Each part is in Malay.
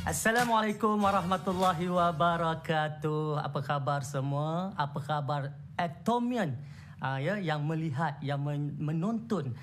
Assalamualaikum warahmatullahi wabarakatuh. Apa khabar semua? Apa khabar Atomian? Yang melihat, yang menonton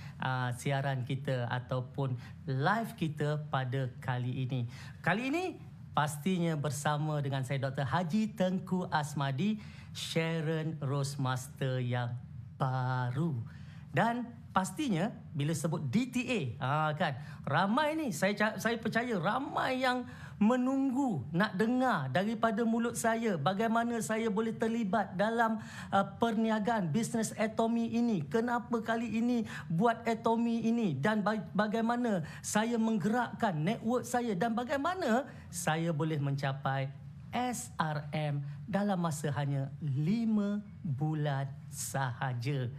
siaran kita ataupun live kita pada kali ini. Kali ini pastinya bersama dengan saya Dr. Haji Tengku Asmadi, Sharon Rose Master yang baru. Dan pastinya bila sebut DTA, kan, ramai ni, saya percaya ramai yang menunggu nak dengar daripada mulut saya bagaimana saya boleh terlibat dalam perniagaan bisnes Atomy ini. Kenapa kali ini buat Atomy ini, dan bagaimana saya menggerakkan network saya, dan bagaimana saya boleh mencapai SRM dalam masa hanya 5 bulan sahaja.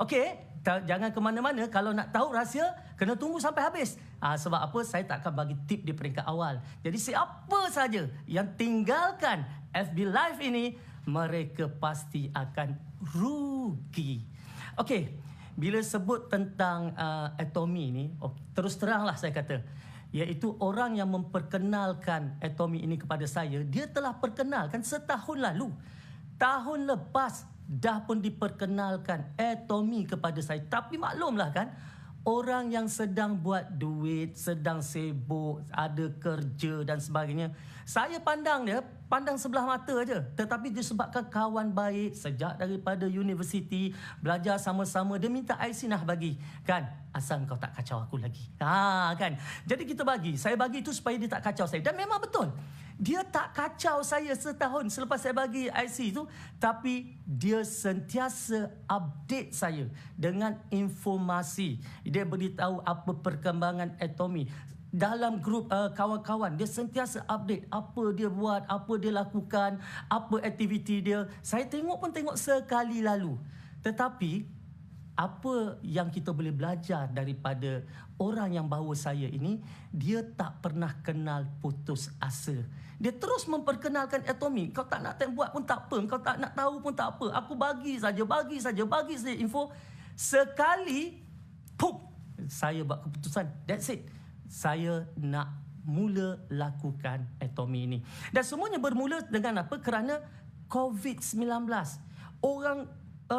Okey, jangan ke mana-mana. Kalau nak tahu rahsia, kena tunggu sampai habis. Sebab apa? Saya tak akan bagi tip di peringkat awal. Jadi siapa saja yang tinggalkan FB Live ini, mereka pasti akan rugi. Okey, bila sebut tentang Atomy ni, terus teranglah saya kata, iaitu orang yang memperkenalkan Atomy ini kepada saya, dia telah perkenalkan setahun lalu. Tahun lepas dah pun diperkenalkan Atomy kepada saya. Tapi maklumlah kan, orang yang sedang buat duit, sedang sibuk, ada kerja dan sebagainya, saya pandang sebelah mata aja. Tetapi disebabkan kawan baik sejak daripada universiti, belajar sama-sama, dia minta IC nak bagi, kan, asal kau tak kacau aku lagi. Kan. Jadi saya bagi itu supaya dia tak kacau saya. Dan memang betul, dia tak kacau saya setahun selepas saya bagi IC itu, tapi dia sentiasa update saya dengan informasi. Dia beritahu apa perkembangan Atomy. Dalam grup kawan-kawan, dia sentiasa update apa dia buat, apa dia lakukan, apa aktiviti dia. Saya tengok sekali lalu. Tetapi apa yang kita boleh belajar daripada orang yang bawa saya ini, dia tak pernah kenal putus asa. Dia terus memperkenalkan Atomy. Kau tak nak buat pun tak apa, kau tak nak tahu pun tak apa, aku bagi saja info. Sekali saya buat keputusan, that's it, saya nak mula lakukan Atomy ini. Dan semuanya bermula dengan apa? Kerana COVID-19. Orang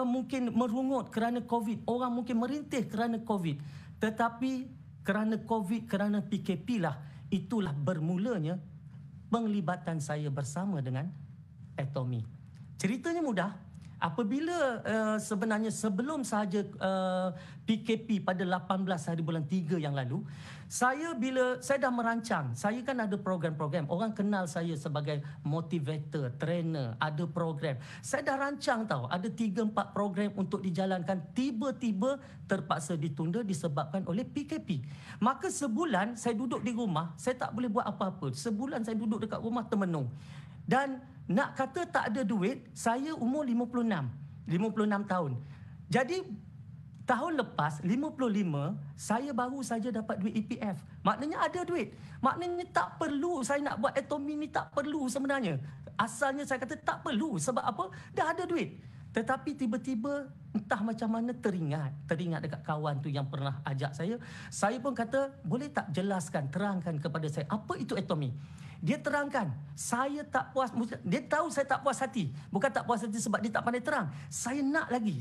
mungkin merungut kerana COVID, orang mungkin merintih kerana COVID. Tetapi kerana COVID, kerana PKP lah, itulah bermulanya penglibatan saya bersama dengan Atomy. Ceritanya mudah. Apabila sebenarnya sebelum sahaja PKP pada 18 hari bulan 3 yang lalu, saya dah merancang, saya kan ada program-program, orang kenal saya sebagai motivator, trainer, ada program. Saya dah rancang ada 3-4 program untuk dijalankan, tiba-tiba terpaksa ditunda disebabkan oleh PKP. Maka sebulan saya duduk di rumah, saya tak boleh buat apa-apa. Sebulan saya duduk dekat rumah termenung. Dan nak kata tak ada duit, saya umur 56 tahun. Jadi tahun lepas 55, saya baru saja dapat duit EPF. Maknanya ada duit. Maknanya tak perlu saya nak buat Atomy ni, tak perlu sebenarnya. Asalnya saya kata tak perlu. Sebab apa? Dah ada duit. Tetapi tiba-tiba entah macam mana teringat dekat kawan tu yang pernah ajak saya. Saya pun kata, boleh tak jelaskan, terangkan kepada saya apa itu Atomy? Dia terangkan, saya tak puas. Dia tahu saya tak puas hati. Bukan tak puas hati sebab dia tak pandai terang. Saya nak lagi.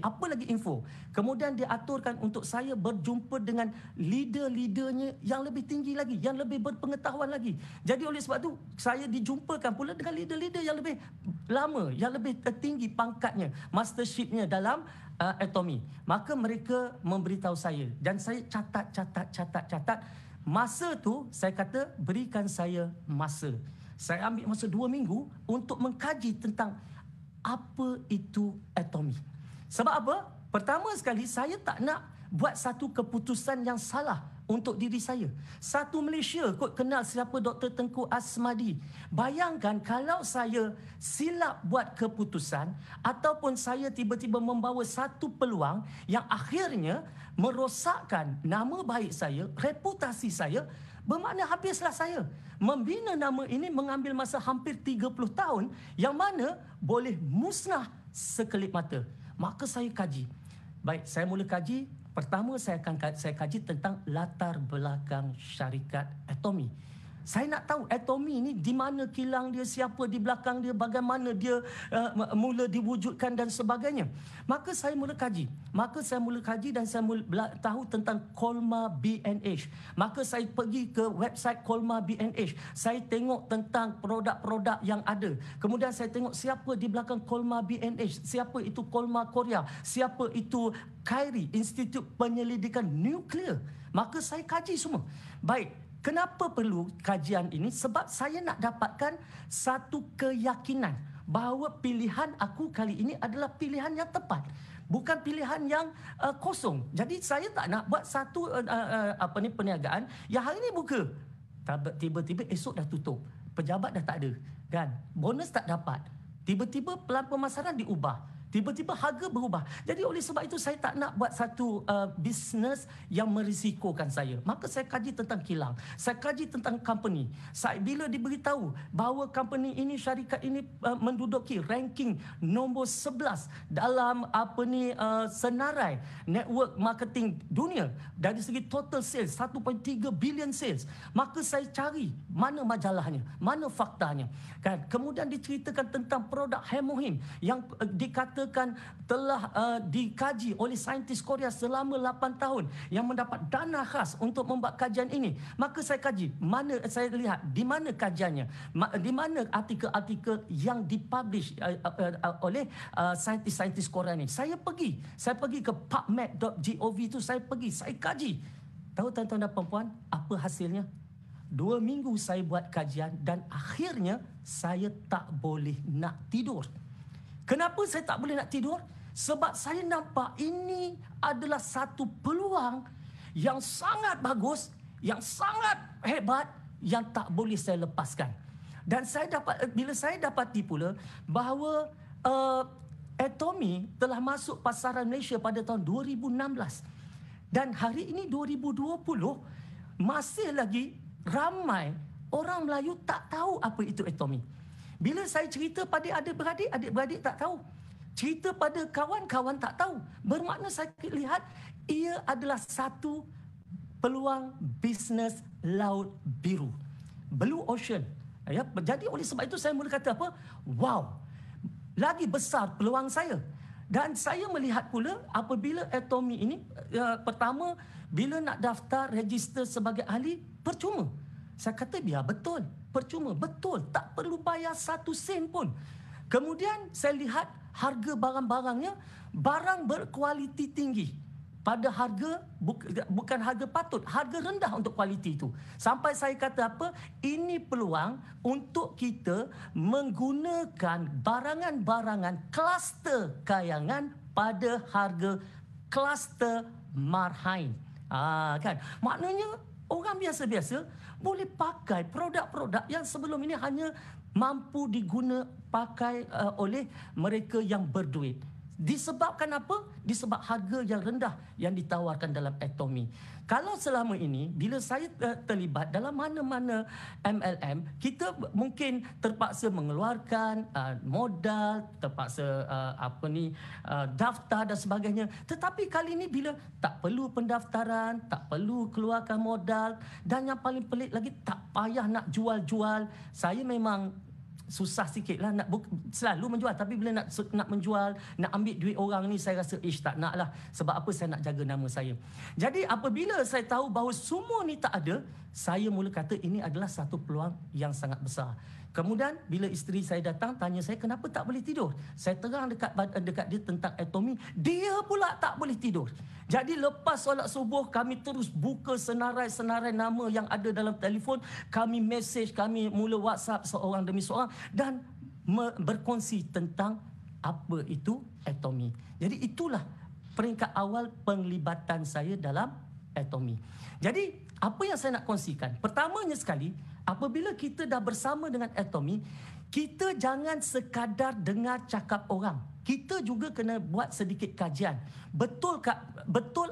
Apa lagi info? Kemudian dia aturkan untuk saya berjumpa dengan leader-leadernya yang lebih tinggi lagi, yang lebih berpengetahuan lagi. Jadi oleh sebab tu, saya dijumpakan pula dengan leader-leader yang lebih lama, yang lebih tinggi pangkatnya, mastershipnya dalam Atomy. Maka mereka memberitahu saya, dan saya catat. Masa tu saya kata, berikan saya masa. Saya ambil masa 2 minggu untuk mengkaji tentang apa itu Atomy. Sebab apa? Pertama sekali, saya tak nak buat satu keputusan yang salah untuk diri saya. Satu Malaysia kot kenal siapa Dr. Tengku Asmadi. Bayangkan kalau saya silap buat keputusan, ataupun saya tiba-tiba membawa satu peluang yang akhirnya merosakkan nama baik saya, reputasi saya, bermakna habislah saya. Membina nama ini mengambil masa hampir 30 tahun, yang mana boleh musnah sekelip mata. Maka saya kaji. Baik, saya mula kaji. Pertama saya kaji tentang latar belakang syarikat Atomy. Saya nak tahu Atomy ni di mana kilang dia, siapa di belakang dia, bagaimana dia mula diwujudkan dan sebagainya. Maka saya mula kaji. Dan saya mula tahu tentang Colmar B&H. Maka saya pergi ke website Colmar B&H. Saya tengok tentang produk-produk yang ada. Kemudian saya tengok siapa di belakang Colmar B&H, siapa itu Colmar Korea, siapa itu KAIRI, Institut Penyelidikan Nuklear. Maka saya kaji semua. Baik. Kenapa perlu kajian ini? Sebab saya nak dapatkan satu keyakinan bahawa pilihan aku kali ini adalah pilihan yang tepat. Bukan pilihan yang kosong. Jadi saya tak nak buat satu perniagaan yang hari ini buka. Tiba-tiba esok dah tutup. Pejabat dah tak ada. Kan? Bonus tak dapat. Tiba-tiba pelan pemasaran diubah. Tiba-tiba harga berubah. Jadi oleh sebab itu saya tak nak buat satu bisnes yang merisikokan saya. Maka saya kaji tentang kilang. Saya kaji tentang company. Bila diberitahu bahawa company ini, syarikat ini menduduki ranking nombor 11 dalam senarai network marketing dunia dari segi total sales 1.3 billion sales, maka saya cari mana majalahnya, mana faktanya. Kan? Kemudian diceritakan tentang produk Hemohim yang dikatakan telah dikaji oleh saintis Korea selama 8 tahun yang mendapat dana khas untuk membuat kajian ini. Maka saya kaji, saya lihat di mana kajiannya, di mana artikel-artikel yang dipublish oleh saintis-saintis Korea ini. Saya pergi ke pubmed.gov itu, saya kaji. Tahu tuan-tuan dan puan-puan apa hasilnya? 2 minggu saya buat kajian dan akhirnya saya tak boleh nak tidur. Kenapa saya tak boleh nak tidur? Sebab saya nampak ini adalah satu peluang yang sangat bagus, yang sangat hebat, yang tak boleh saya lepaskan. Dan bila saya dapati pula bahawa Atomy telah masuk pasaran Malaysia pada tahun 2016. Dan hari ini 2020 masih lagi ramai orang Melayu tak tahu apa itu Atomy. Bila saya cerita pada adik-beradik, adik-beradik tak tahu. Cerita pada kawan-kawan tak tahu. Bermakna saya lihat ia adalah satu peluang bisnes laut biru. Blue Ocean. Ya, jadi oleh sebab itu saya mula kata apa? Wow, lagi besar peluang saya. Dan saya melihat pula apabila Atomy ini, pertama, bila nak daftar, register sebagai ahli, percuma. Saya kata biar betul. Percuma, betul. Tak perlu bayar 1 sen pun. Kemudian saya lihat harga barang-barangnya, barang berkualiti tinggi. Pada harga, bukan harga patut, harga rendah untuk kualiti itu. Sampai saya kata apa? Ini peluang untuk kita menggunakan barangan-barangan kluster kayangan pada harga kluster marhain. Kan? Maknanya orang biasa-biasa boleh pakai produk-produk yang sebelum ini hanya mampu pakai oleh mereka yang berduit. Disebabkan apa? Disebab harga yang rendah yang ditawarkan dalam Atomy. Kalau selama ini, bila saya terlibat dalam mana-mana MLM, kita mungkin terpaksa mengeluarkan modal, terpaksa daftar dan sebagainya. Tetapi kali ini bila tak perlu pendaftaran, tak perlu keluarkan modal, dan yang paling pelik lagi, tak payah nak jual-jual. Saya memang susah sikit lah nak selalu menjual, tapi bila nak menjual, nak ambil duit orang ni, saya rasa tak nak lah. Sebab apa? Saya nak jaga nama saya. Jadi apabila saya tahu bahawa semua ni tak ada, saya mula kata ini adalah satu peluang yang sangat besar. Kemudian bila isteri saya datang tanya saya kenapa tak boleh tidur, saya terang dekat dia tentang Atomy, dia pula tak boleh tidur. Jadi lepas solat subuh, kami terus buka senarai-senarai nama yang ada dalam telefon, kami mesej, kami mula WhatsApp seorang demi seorang dan berkongsi tentang apa itu Atomy. Jadi itulah peringkat awal penglibatan saya dalam Atomy. Jadi apa yang saya nak kongsikan? Pertamanya sekali, apabila kita dah bersama dengan Atomy, kita jangan sekadar dengar cakap orang. kita juga kena buat sedikit kajian. Betul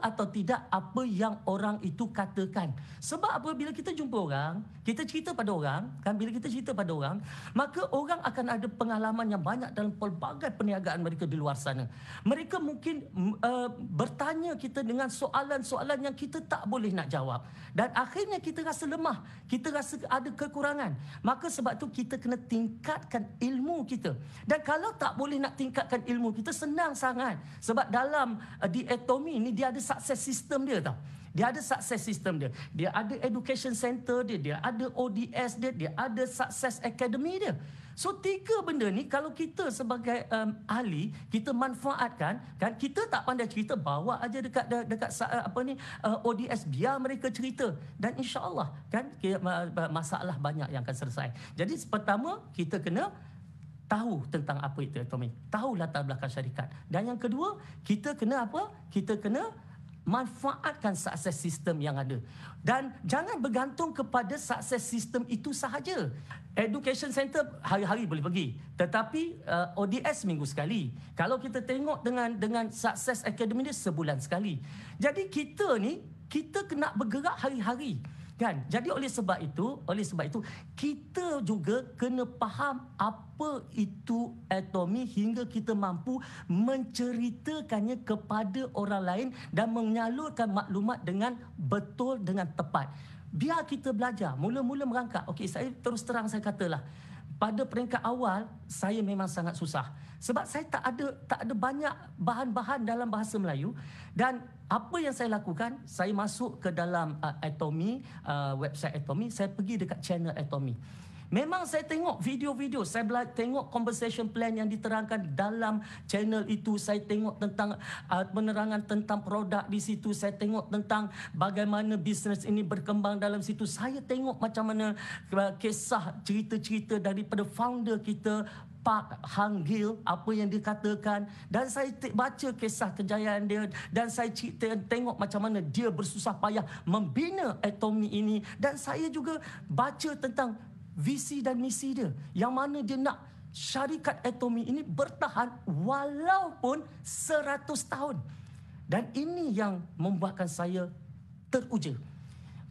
atau tidak apa yang orang itu katakan. Sebab apabila kita jumpa orang, kita cerita pada orang, kan, bila kita cerita pada orang, maka orang akan ada pengalaman yang banyak dalam pelbagai perniagaan mereka di luar sana. Mereka mungkin bertanya kita dengan soalan-soalan yang kita tak boleh nak jawab. Dan akhirnya kita rasa lemah, kita rasa ada kekurangan. Maka sebab tu kita kena tingkatkan ilmu kita. Dan kalau tak boleh nak tingkatkan ilmu kita, senang sangat. Sebab dalam di Atomy ni dia ada success system dia tau. Dia ada success system dia. Dia ada education center dia, dia ada ODS dia, dia ada success academy dia. So 3 benda ni kalau kita sebagai ahli kita manfaatkan, kan, kita tak pandai cerita, bawa aja dekat ODS, biar mereka cerita, dan insya-Allah kan masalah banyak yang akan selesai. Jadi pertama kita kena tahu tentang apa itu Atomy, tahu latar belakang syarikat. Dan yang kedua, kita kena apa? Kita kena manfaatkan sukses sistem yang ada. Dan jangan bergantung kepada sukses sistem itu sahaja. Education center hari-hari boleh pergi, tetapi ODS minggu sekali. Kalau kita tengok dengan Success Academy dia sebulan sekali. Jadi kita kena bergerak hari-hari. Kan? Jadi oleh sebab itu kita juga kena faham apa itu Atomy hingga kita mampu menceritakannya kepada orang lain dan menyalurkan maklumat dengan betul, dengan tepat. Biar kita belajar, mula-mula merangkak. Okey, saya terus terang saya katalah, pada peringkat awal saya memang sangat susah. Sebab saya tak ada banyak bahan-bahan dalam bahasa Melayu. Dan apa yang saya lakukan, saya masuk ke dalam Atomy, website Atomy, saya pergi dekat channel Atomy. Memang saya tengok video-video, saya tengok conversation plan yang diterangkan dalam channel itu. Saya tengok tentang penerangan tentang produk di situ. Saya tengok tentang bagaimana bisnes ini berkembang dalam situ. Saya tengok macam mana kisah, cerita-cerita daripada founder kita, Pak Hang Gil, apa yang dia katakan. Dan saya baca kisah kejayaan dia. Dan saya tengok macam mana dia bersusah payah membina Atomy ini. Dan saya juga baca tentang visi dan misi dia, yang mana dia nak syarikat Atomy ini bertahan walaupun 100 tahun. Dan ini yang membuatkan saya teruja.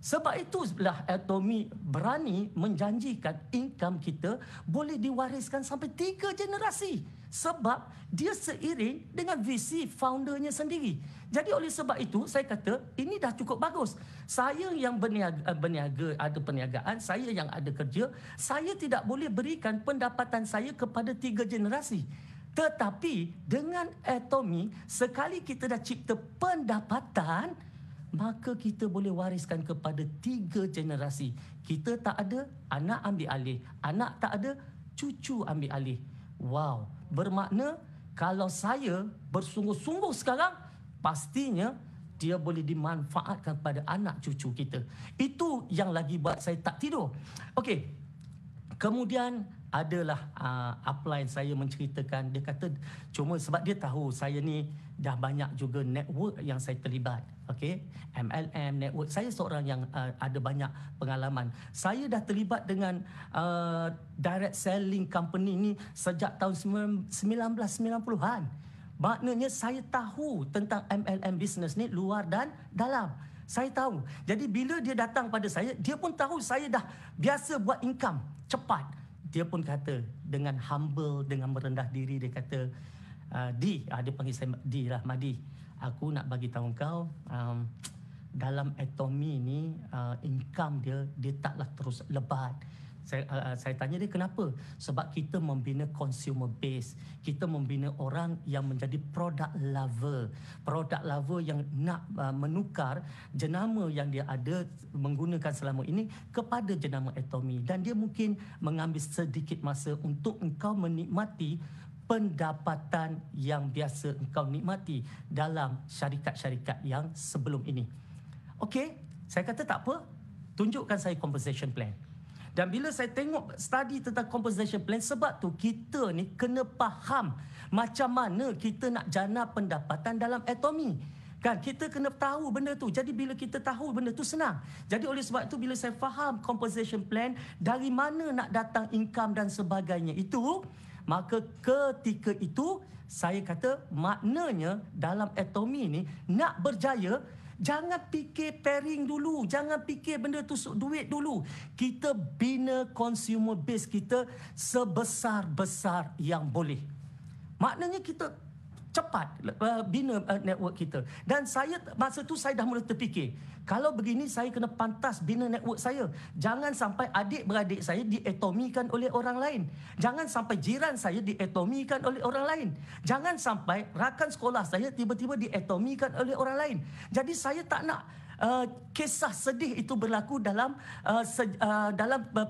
Sebab itulah Atomy berani menjanjikan income kita boleh diwariskan sampai 3 generasi. Sebab dia seiring dengan visi foundernya sendiri. Jadi oleh sebab itu saya kata ini dah cukup bagus. Saya yang berniaga, ada perniagaan, saya yang ada kerja, saya tidak boleh berikan pendapatan saya kepada 3 generasi. Tetapi dengan Atomy, sekali kita dah cipta pendapatan, maka kita boleh wariskan kepada 3 generasi. Kita tak ada, anak ambil alih. Anak tak ada, cucu ambil alih. Wow, bermakna kalau saya bersungguh-sungguh sekarang, pastinya dia boleh dimanfaatkan pada anak cucu kita. Itu yang lagi buat saya tak tidur. Okey. Kemudian adalah upline saya menceritakan, dia kata cuma sebab dia tahu saya ni dah banyak juga network yang saya terlibat. Okey, MLM network. Saya seorang yang ada banyak pengalaman. Saya dah terlibat dengan direct selling company ni sejak tahun 1990-an. Maknanya saya tahu tentang MLM business ni luar dan dalam. Saya tahu. Jadi bila dia datang pada saya, dia pun tahu saya dah biasa buat income cepat. Dia pun kata dengan humble, dengan merendah diri, dia kata, Di, dia panggil saya Di lah, Madi. Aku nak bagi tahu kau, dalam Atomy ni income dia taklah terus lebat. Saya tanya dia kenapa? Sebab kita membina consumer base. Kita membina orang yang menjadi product lover. Product lover yang nak menukar jenama yang dia ada menggunakan selama ini kepada jenama Atomy. Dan dia mungkin mengambil sedikit masa untuk engkau menikmati pendapatan yang biasa engkau nikmati dalam syarikat-syarikat yang sebelum ini. Okey, saya kata tak apa, tunjukkan saya compensation plan. Dan bila saya tengok study tentang compensation plan, sebab tu kita ni kena faham macam mana kita nak jana pendapatan dalam Atomy. Kan, kita kena tahu benda tu. Jadi bila kita tahu benda tu senang. Jadi oleh sebab itu bila saya faham compensation plan, dari mana nak datang income dan sebagainya itu, Maka ketika itu saya kata maknanya dalam Atomy ni nak berjaya, jangan fikir pairing dulu, jangan fikir benda tusuk duit dulu. Kita bina consumer base kita sebesar-besar yang boleh. Maknanya kita cepat bina network kita. Dan saya masa tu saya dah mula terfikir, kalau begini saya kena pantas bina network saya. Jangan sampai adik-beradik saya diatomikan oleh orang lain. Jangan sampai jiran saya diatomikan oleh orang lain. Jangan sampai rakan sekolah saya tiba-tiba diatomikan oleh orang lain. Jadi saya tak nak kisah sedih itu berlaku dalam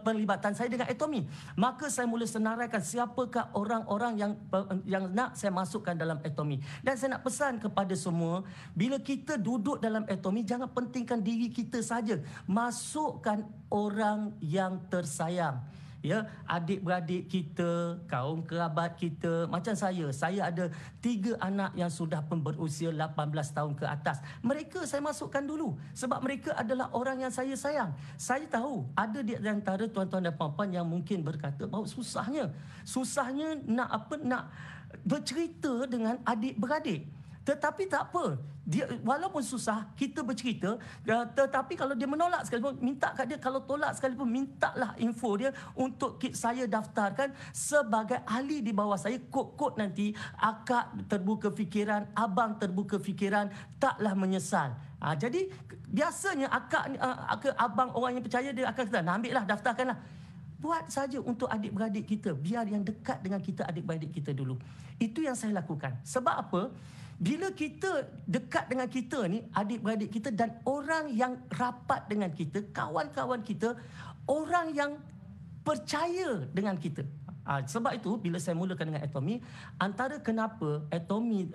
perlibatan saya dengan Atomy. Maka saya mula senaraikan siapakah orang-orang yang nak saya masukkan dalam Atomy. Dan saya nak pesan kepada semua, bila kita duduk dalam Atomy, jangan pentingkan diri kita saja. Masukkan orang yang tersayang. Ya, adik-beradik kita, kaum kerabat kita. Macam saya ada 3 anak yang sudah pun berusia 18 tahun ke atas. Mereka saya masukkan dulu sebab mereka adalah orang yang saya sayang. Saya tahu ada di antara tuan-tuan dan puan-puan yang mungkin berkata bahawa susahnya nak bercerita dengan adik-beradik. Tetapi tak apa, dia walaupun susah kita bercerita, tetapi kalau dia menolak sekalipun, minta kat dia, kalau tolak sekalipun, mintalah info dia untuk saya daftarkan sebagai ahli di bawah saya. Kod-kod nanti akak terbuka fikiran, abang terbuka fikiran, taklah menyesal. Jadi biasanya abang orang yang percaya, dia akan kata, ambil lah, daftarkanlah. Buat saja untuk adik-beradik kita, biar yang dekat dengan kita adik-beradik kita dulu. Itu yang saya lakukan. Sebab apa? Bila kita dekat dengan kita ni, adik-beradik kita dan orang yang rapat dengan kita, kawan-kawan kita, orang yang percaya dengan kita. Sebab itu bila saya mulakan dengan Atomy, antara kenapa Atomy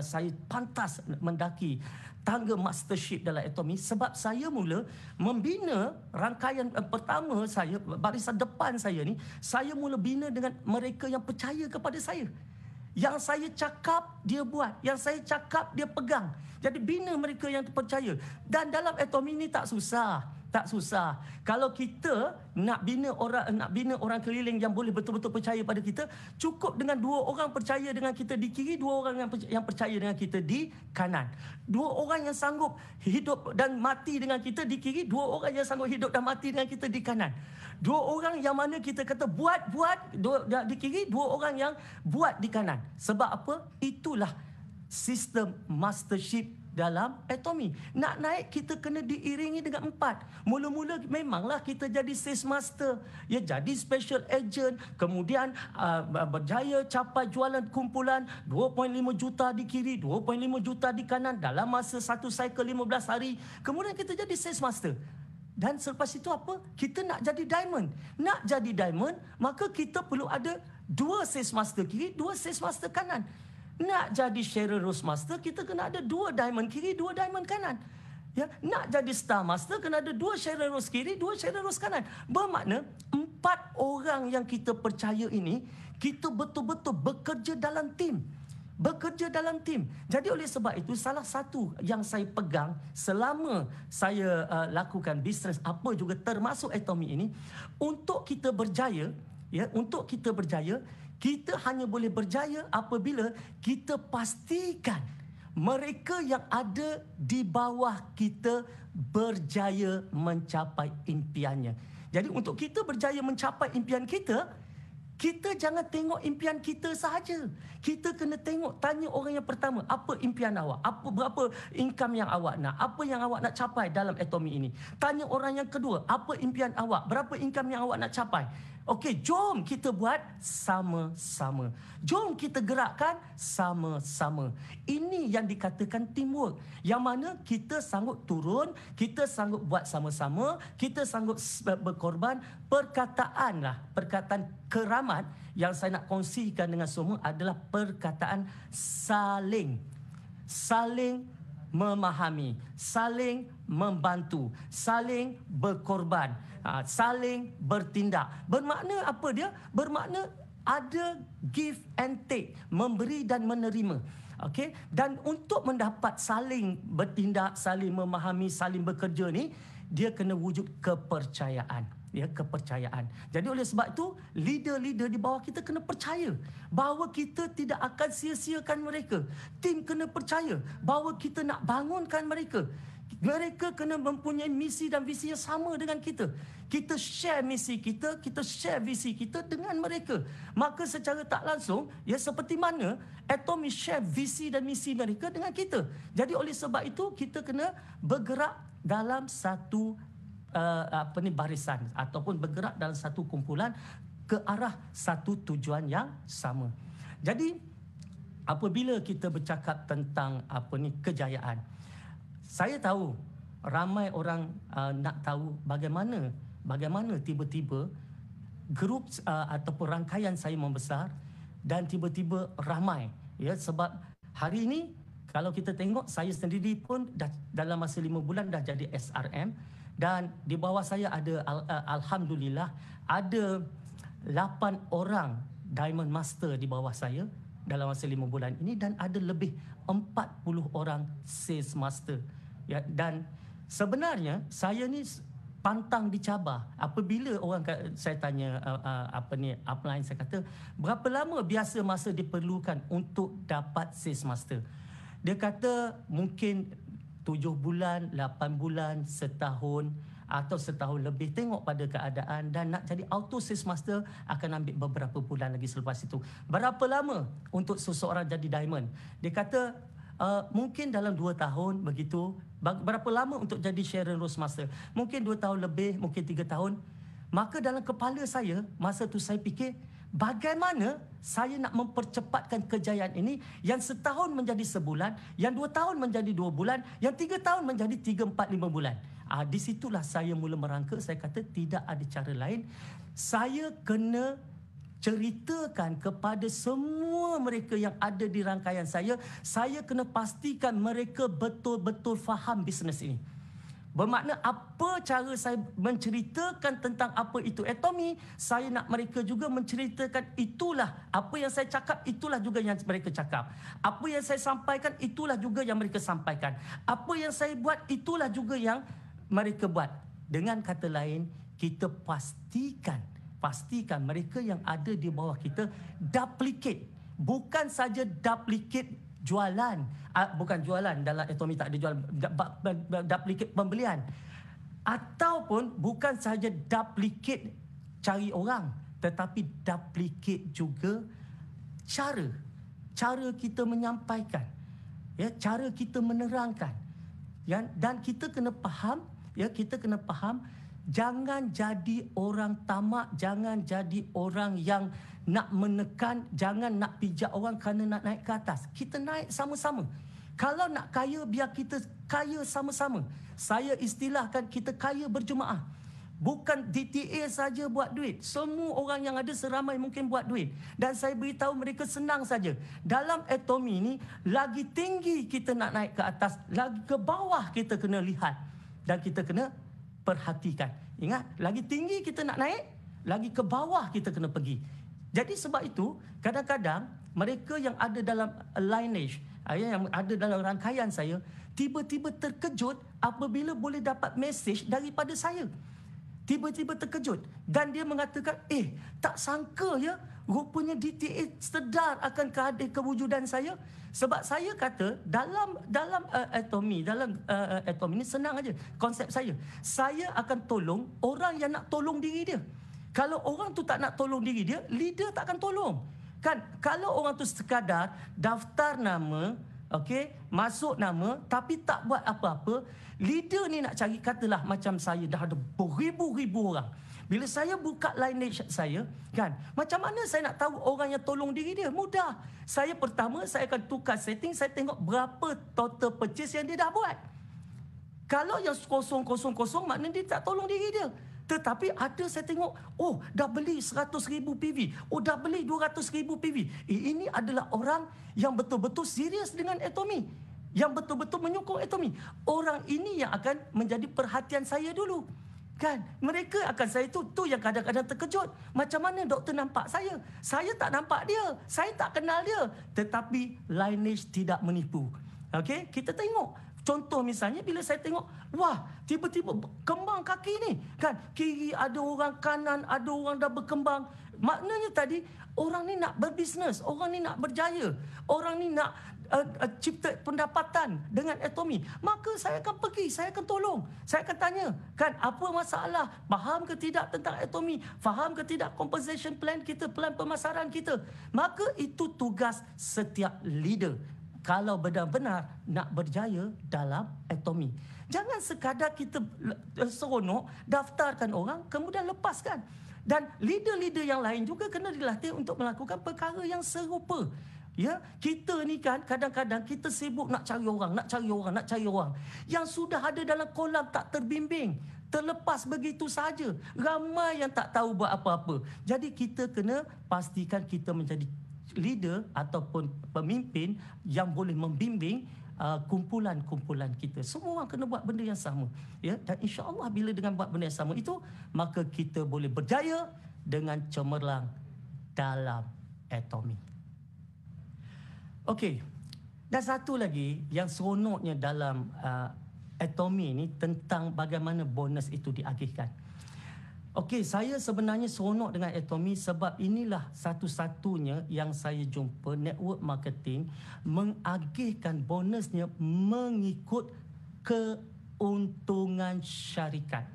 saya pantas mendaki tangga mastership dalam Atomy, sebab saya mula membina rangkaian pertama saya, barisan depan saya ni, saya mula bina dengan mereka yang percaya kepada saya. Yang saya cakap, dia buat. Yang saya cakap, dia pegang. Jadi bina mereka yang percaya. Dan dalam Atomy ni tak susah. Tak susah. Kalau kita nak bina orang keliling yang boleh betul-betul percaya pada kita, cukup dengan 2 orang percaya dengan kita di kiri, 2 orang yang percaya dengan kita di kanan. 2 orang yang sanggup hidup dan mati dengan kita di kiri, 2 orang yang sanggup hidup dan mati dengan kita di kanan. 2 orang yang mana kita kata buat di kiri, 2 orang yang buat di kanan. Sebab apa? Itulah sistem mastership dalam Atomy. Nak naik kita kena diiringi dengan 4. Mula-mula memanglah kita jadi sales master, ya, jadi special agent, kemudian berjaya capai jualan kumpulan 2.5 juta di kiri, 2.5 juta di kanan dalam masa satu cycle 15 hari. Kemudian kita jadi sales master. Dan selepas itu apa? Kita nak jadi diamond. Nak jadi diamond, maka kita perlu ada 2 sales master kiri, 2 sales master kanan. Nak jadi Sheryl Rose Master, kita kena ada 2 diamond kiri, 2 diamond kanan. Ya, nak jadi Star Master, kena ada 2 Sheryl Rose kiri, 2 Sheryl Rose kanan. Bermakna 4 orang yang kita percaya ini, kita betul-betul bekerja dalam tim. Bekerja dalam tim. Jadi oleh sebab itu, salah satu yang saya pegang selama saya lakukan bisnes apa juga termasuk Atomy ini, untuk kita berjaya, ya, untuk kita berjaya, kita hanya boleh berjaya apabila kita pastikan mereka yang ada di bawah kita berjaya mencapai impiannya. Jadi untuk kita berjaya mencapai impian kita, kita jangan tengok impian kita sahaja. Kita kena tanya orang yang pertama, apa impian awak? Berapa income yang awak nak? Apa yang awak nak capai dalam Atomy ini? Tanya orang yang kedua, apa impian awak? Berapa income yang awak nak capai? Okey, jom kita buat sama-sama. Jom kita gerakkan sama-sama. Ini yang dikatakan teamwork. Yang mana kita sanggup turun, kita sanggup buat sama-sama, kita sanggup berkorban. Perkataan keramat yang saya nak kongsikan dengan semua adalah perkataan saling. Saling memahami, saling membantu, saling berkorban, saling bertindak. Bermakna apa dia? Bermakna ada give and take, memberi dan menerima. Okey, dan untuk mendapat saling bertindak, saling memahami, saling bekerja ni, dia kena wujud kepercayaan. Ya, kepercayaan. Jadi oleh sebab itu, leader-leader di bawah kita kena percaya bahawa kita tidak akan sia-siakan mereka. Tim kena percaya bahawa kita nak bangunkan mereka. Mereka kena mempunyai misi dan visi yang sama dengan kita. Kita share misi kita, kita share visi kita dengan mereka. Maka secara tak langsung, ya seperti mana Atomy share visi dan misi mereka dengan kita. Jadi oleh sebab itu, kita kena bergerak dalam satu barisan ataupun bergerak dalam satu kumpulan ke arah satu tujuan yang sama. Jadi apabila kita bercakap tentang kejayaan, saya tahu ramai orang nak tahu bagaimana tiba-tiba grup ataupun rangkaian saya membesar dan tiba-tiba ramai, ya, sebab hari ini kalau kita tengok, saya sendiri pun dah dalam masa 5 bulan dah jadi SRM. Dan di bawah saya ada, Alhamdulillah, ada 8 orang Diamond Master di bawah saya dalam masa 5 bulan ini, dan ada lebih 40 orang Sales Master. Ya, dan sebenarnya saya ni pantang dicabar. Apabila saya tanya upline, saya kata, berapa lama biasa masa diperlukan untuk dapat Sales Master? Dia kata mungkin 7 bulan, 8 bulan, setahun atau setahun lebih, tengok pada keadaan. Dan nak jadi auto sales master akan ambil beberapa bulan lagi selepas itu. Berapa lama untuk seseorang jadi diamond? Dia kata mungkin dalam 2 tahun begitu. Berapa lama untuk jadi Sharon Rose Master? Mungkin 2 tahun lebih, mungkin 3 tahun. Maka dalam kepala saya, masa tu saya fikir, bagaimana saya nak mempercepatkan kejayaan ini yang setahun menjadi sebulan, yang 2 tahun menjadi 2 bulan, yang 3 tahun menjadi 3, 4, 5 bulan. Di situlah saya mula merangka. Saya kata tidak ada cara lain. Saya kena ceritakan kepada semua mereka yang ada di rangkaian saya. Saya kena pastikan mereka betul-betul faham bisnes ini. Bermakna apa cara saya menceritakan tentang apa itu Atomy, saya nak mereka juga menceritakan itulah apa yang saya cakap, itulah juga yang mereka cakap. Apa yang saya sampaikan, itulah juga yang mereka sampaikan. Apa yang saya buat, itulah juga yang mereka buat. Dengan kata lain, kita pastikan mereka yang ada di bawah kita duplicate. Bukan saja duplicate jualan, bukan jualan, dalam Atomy tak ada jual, duplicate pembelian, ataupun bukan saja duplicate cari orang, tetapi duplicate juga cara kita menyampaikan, ya, cara kita menerangkan, ya, dan kita kena faham, jangan jadi orang tamak, jangan jadi orang yang nak menekan, jangan nak pijak orang kerana nak naik ke atas. Kita naik sama-sama. Kalau nak kaya, biar kita kaya sama-sama. Saya istilahkan kita kaya berjemaah. Bukan DTA saja buat duit. Semua orang yang ada seramai mungkin buat duit. Dan saya beritahu mereka senang saja. Dalam Atomy ni, lagi tinggi kita nak naik ke atas, lagi ke bawah kita kena lihat. Dan kita kena perhatikan. Ingat, lagi tinggi kita nak naik, lagi ke bawah kita kena pergi. Jadi sebab itu, kadang-kadang mereka yang ada dalam lineage, yang ada dalam rangkaian saya, tiba-tiba terkejut apabila boleh dapat mesej daripada saya. Tiba-tiba terkejut. Dan dia mengatakan, tak sangka ya, rupanya DTA sedar akan kewujudan saya. Sebab saya kata, dalam Atomy ni senang aja konsep saya. Saya akan tolong orang yang nak tolong diri dia. Kalau orang tu tak nak tolong diri dia, leader tak akan tolong. Kan, kalau orang tu sekadar daftar nama, okey, masuk nama tapi tak buat apa-apa, leader ni nak cari, katalah macam saya dah ada beribu-ribu orang. Bila saya buka lineage saya, kan, macam mana saya nak tahu orang yang tolong diri dia? Mudah. Pertama saya akan tukar setting, saya tengok berapa total purchase yang dia dah buat. Kalau yang kosong, maknanya dia tak tolong diri dia. Tetapi ada saya tengok, dah beli 100,000 PV, dah beli 200,000 PV. Ini adalah orang yang betul-betul serius dengan Atomy, yang betul-betul menyokong Atomy. Orang ini yang akan menjadi perhatian saya dulu. Kan, mereka akan saya tu yang kadang-kadang terkejut. Macam mana doktor nampak saya? Saya tak nampak dia, saya tak kenal dia. Tetapi lineage tidak menipu. Okey, kita tengok Contoh misalnya bila saya tengok, wah, tiba-tiba kembang kaki ni, kan? Kiri ada orang, kanan ada orang dah berkembang. Maknanya tadi, orang ni nak berbisnes, orang ni nak berjaya, orang ni nak cipta pendapatan dengan Atomy. Maka saya akan pergi, saya akan tolong, saya akan tanya, kan, apa masalah, faham ke tidak tentang Atomy, faham ke tidak compensation plan kita, plan pemasaran kita. Maka itu tugas setiap leader kalau benar-benar nak berjaya dalam Atomy. Jangan sekadar kita seronok daftarkan orang kemudian lepaskan. Dan leader-leader yang lain juga kena dilatih untuk melakukan perkara yang serupa. Ya, kita ni kan kadang-kadang kita sibuk nak cari orang, nak cari orang. Yang sudah ada dalam kolam tak terbimbing, terlepas begitu saja. Ramai yang tak tahu buat apa-apa. Jadi kita kena pastikan kita menjadi leader ataupun pemimpin yang boleh membimbing kumpulan-kumpulan kita. Semua orang kena buat benda yang sama, ya. Dan insya-Allah bila dengan buat benda yang sama itu, maka kita boleh berjaya dengan cemerlang dalam Atomy. Okey. Dan satu lagi yang seronoknya dalam Atomy ni tentang bagaimana bonus itu diagihkan. Okey, saya sebenarnya seronok dengan Atomy sebab inilah satu-satunya yang saya jumpa network marketing mengagihkan bonusnya mengikut keuntungan syarikat.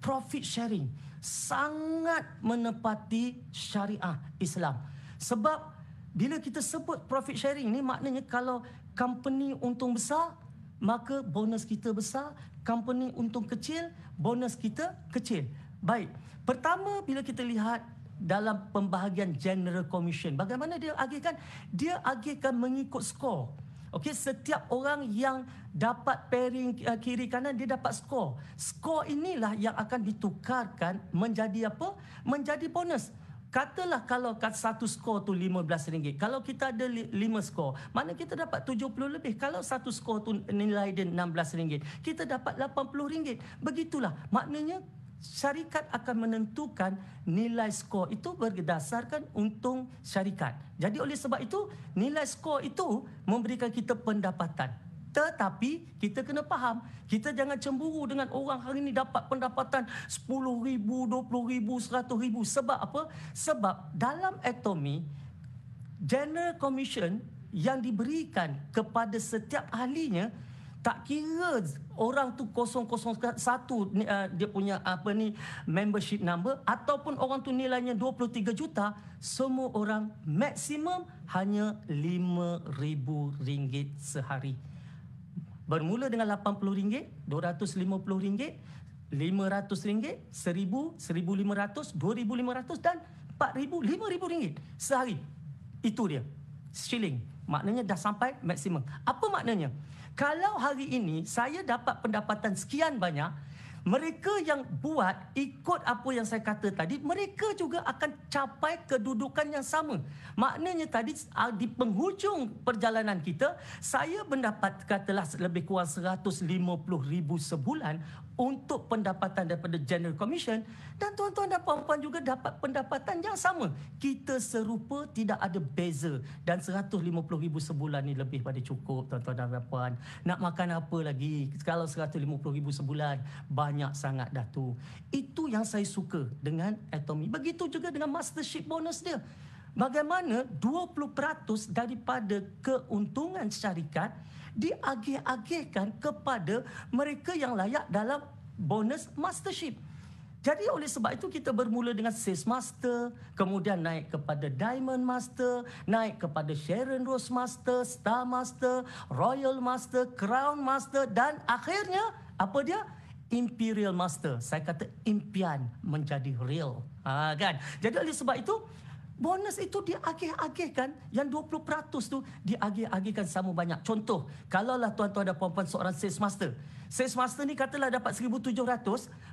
Profit sharing sangat menepati syariah Islam. Sebab bila kita sebut profit sharing ni, maknanya kalau company untung besar, maka bonus kita besar. Company untung kecil, bonus kita kecil. Baik, pertama bila kita lihat dalam pembahagian general commission, bagaimana dia agihkan? Dia agihkan mengikut skor. Okey, setiap orang yang dapat pairing kiri kanan, dia dapat skor. Skor inilah yang akan ditukarkan menjadi apa? Menjadi bonus. Katalah kalau satu skor tu RM15. Kalau kita ada 5 skor, mana kita dapat 70 lebih. Kalau satu skor tu nilai dia RM16, kita dapat RM80. Begitulah. Maknanya syarikat akan menentukan nilai skor itu berdasarkan untung syarikat. Jadi oleh sebab itu, nilai skor itu memberikan kita pendapatan. Tetapi kita kena faham, kita jangan cemburu dengan orang hari ini dapat pendapatan RM10,000, RM20,000, RM100,000. Sebab apa? Sebab dalam Atomy, general commission yang diberikan kepada setiap ahlinya, tak kira orang tu 001 dia punya membership number ataupun orang tu nilainya 23 juta, semua orang maksimum hanya RM5,000 sehari. Bermula dengan RM80, RM250, RM500, RM1,000, RM1,500, RM2,500 dan RM4,000, RM5,000 sehari. Itu dia. Shilling. Maknanya dah sampai maksimum. Apa maknanya? Kalau hari ini saya dapat pendapatan sekian banyak, mereka yang buat ikut apa yang saya kata tadi, mereka juga akan capai kedudukan yang sama. Maknanya tadi di penghujung perjalanan kita, saya mendapat katalah lebih kurang RM150,000 sebulan untuk pendapatan daripada General Commission, dan tuan-tuan dan puan-puan juga dapat pendapatan yang sama. Kita serupa, tidak ada beza, dan RM150,000 sebulan ni lebih pada cukup, tuan-tuan dan puan-puan. Nak makan apa lagi? Kalau RM150,000 sebulan, banyak sangat dah tu. Itu yang saya suka dengan Atomy. Begitu juga dengan mastership bonus dia. Bagaimana 20% daripada keuntungan syarikat diagih-agihkan kepada mereka yang layak dalam bonus mastership. Jadi oleh sebab itu kita bermula dengan Sales Master, kemudian naik kepada Diamond Master, naik kepada Sharon Rose Master, Star Master, Royal Master, Crown Master, dan akhirnya apa dia? Imperial Master. Saya kata impian menjadi real. Kan? Jadi oleh sebab itu, bonus itu diagih-agihkan, yang 20% tu diagih-agihkan sama banyak. Contoh, kalaulah tuan-tuan dan puan-puan seorang Sales Master. Sales Master ni katalah dapat 1,700,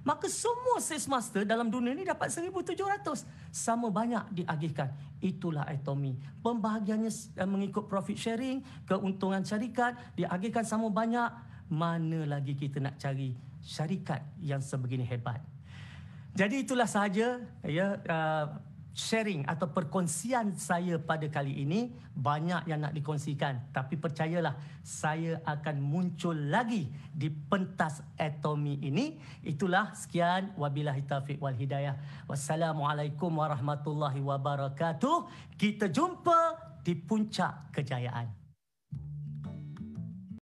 maka semua Sales Master dalam dunia ni dapat 1,700. Sama banyak diagihkan. Itulah Atomy. Pembahagiannya mengikut profit sharing, keuntungan syarikat, diagihkan sama banyak. Mana lagi kita nak cari syarikat yang sebegini hebat? Jadi itulah sahaja, ya, sharing atau perkongsian saya pada kali ini. Banyak yang nak dikongsikan, tapi percayalah, saya akan muncul lagi di pentas Atomi ini. Itulah, sekian, wabillahi taufiq wal hidayah. Wassalamualaikum warahmatullahi wabarakatuh. Kita jumpa di puncak kejayaan.